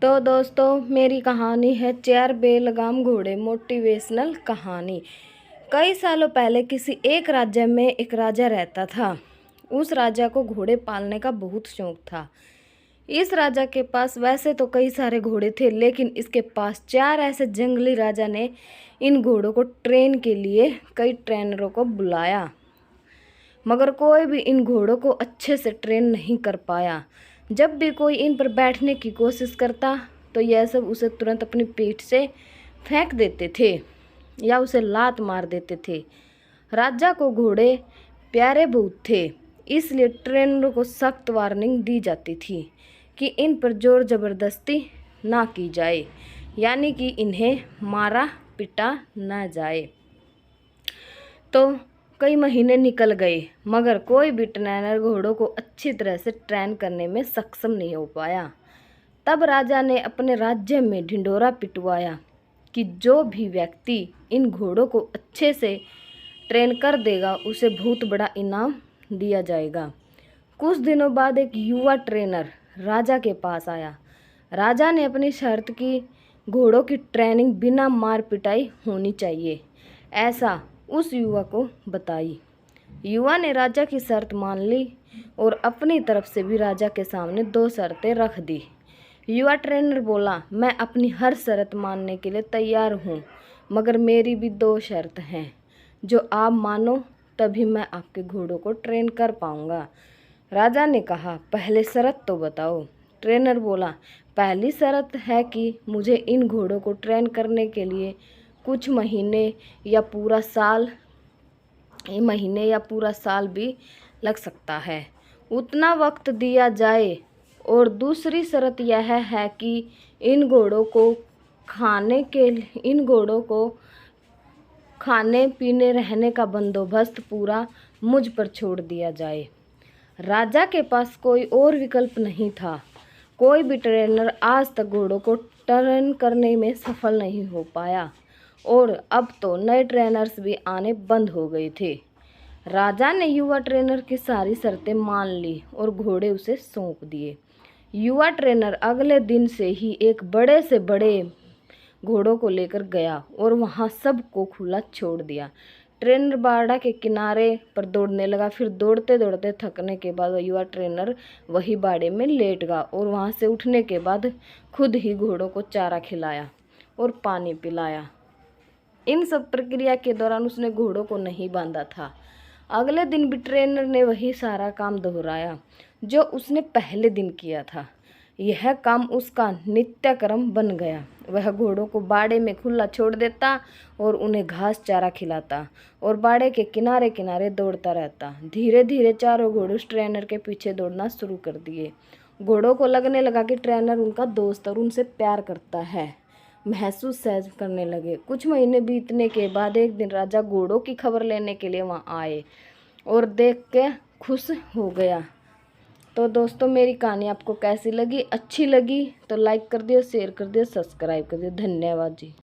तो दोस्तों मेरी कहानी है चार बेलगाम घोड़े मोटिवेशनल कहानी। कई सालों पहले किसी एक राज्य में एक राजा रहता था। उस राजा को घोड़े पालने का बहुत शौक था। इस राजा के पास वैसे तो कई सारे घोड़े थे, लेकिन इसके पास चार ऐसे जंगली राजा ने इन घोड़ों को ट्रेन के लिए कई ट्रेनरों को बुलाया, मगर कोई भी इन घोड़ों को अच्छे से ट्रेन नहीं कर पाया। जब भी कोई इन पर बैठने की कोशिश करता तो यह सब उसे तुरंत अपनी पीठ से फेंक देते थे या उसे लात मार देते थे। राजा को घोड़े प्यारे बहुत थे, इसलिए ट्रेनरों को सख्त वार्निंग दी जाती थी कि इन पर जोर ज़बरदस्ती ना की जाए, यानी कि इन्हें मारा पिटा ना जाए। तो कई महीने निकल गए, मगर कोई भी ट्रेनर घोड़ों को अच्छी तरह से ट्रेन करने में सक्षम नहीं हो पाया। तब राजा ने अपने राज्य में ढिंढोरा पिटवाया कि जो भी व्यक्ति इन घोड़ों को अच्छे से ट्रेन कर देगा उसे बहुत बड़ा इनाम दिया जाएगा। कुछ दिनों बाद एक युवा ट्रेनर राजा के पास आया। राजा ने अपनी शर्त की घोड़ों की ट्रेनिंग बिना मार पिटाई होनी चाहिए, ऐसा उस युवा को बताई। युवा ने राजा की शर्त मान ली और अपनी तरफ से भी राजा के सामने 2 शर्तें रख दी। युवा ट्रेनर बोला, मैं अपनी हर शर्त मानने के लिए तैयार हूँ, मगर मेरी भी 2 शर्त हैं। जो आप मानो तभी मैं आपके घोड़ों को ट्रेन कर पाऊँगा। राजा ने कहा, पहले शर्त तो बताओ। ट्रेनर बोला, पहली शर्त है कि मुझे इन घोड़ों को ट्रेन करने के लिए कुछ महीने या पूरा साल भी लग सकता है, उतना वक्त दिया जाए। और दूसरी शर्त यह है कि इन घोड़ों को खाने पीने रहने का बंदोबस्त पूरा मुझ पर छोड़ दिया जाए। राजा के पास कोई और विकल्प नहीं था। कोई भी ट्रेनर आज तक घोड़ों को ट्रेन करने में सफल नहीं हो पाया और अब तो नए ट्रेनर्स भी आने बंद हो गए थे। राजा ने युवा ट्रेनर की सारी शर्तें मान ली और घोड़े उसे सौंप दिए। युवा ट्रेनर अगले दिन से ही एक बड़े से बड़े घोड़ों को लेकर गया और वहां सबको खुला छोड़ दिया। ट्रेनर बाड़ा के किनारे पर दौड़ने लगा। फिर दौड़ते दौड़ते थकने के बाद युवा ट्रेनर वही बाड़े में लेट गया और वहां से उठने के बाद खुद ही घोड़ों को चारा खिलाया और पानी पिलाया। इन सब प्रक्रिया के दौरान उसने घोड़ों को नहीं बांधा था। अगले दिन भी ट्रेनर ने वही सारा काम दोहराया जो उसने पहले दिन किया था। यह काम उसका नित्य कर्म बन गया। वह घोड़ों को बाड़े में खुला छोड़ देता और उन्हें घास चारा खिलाता और बाड़े के किनारे किनारे दौड़ता रहता। धीरे धीरे चारों घोड़े उस ट्रेनर के पीछे दौड़ना शुरू कर दिए। घोड़ों को लगने लगा कि ट्रेनर उनका दोस्त और उनसे प्यार करता है, महसूस सहज करने लगे। कुछ महीने बीतने के बाद एक दिन राजा घोड़ों की खबर लेने के लिए वहां आए और देख के खुश हो गया। तो दोस्तों मेरी कहानी आपको कैसी लगी? अच्छी लगी तो लाइक कर दियो, शेयर कर दियो, सब्सक्राइब कर दियो। धन्यवाद जी।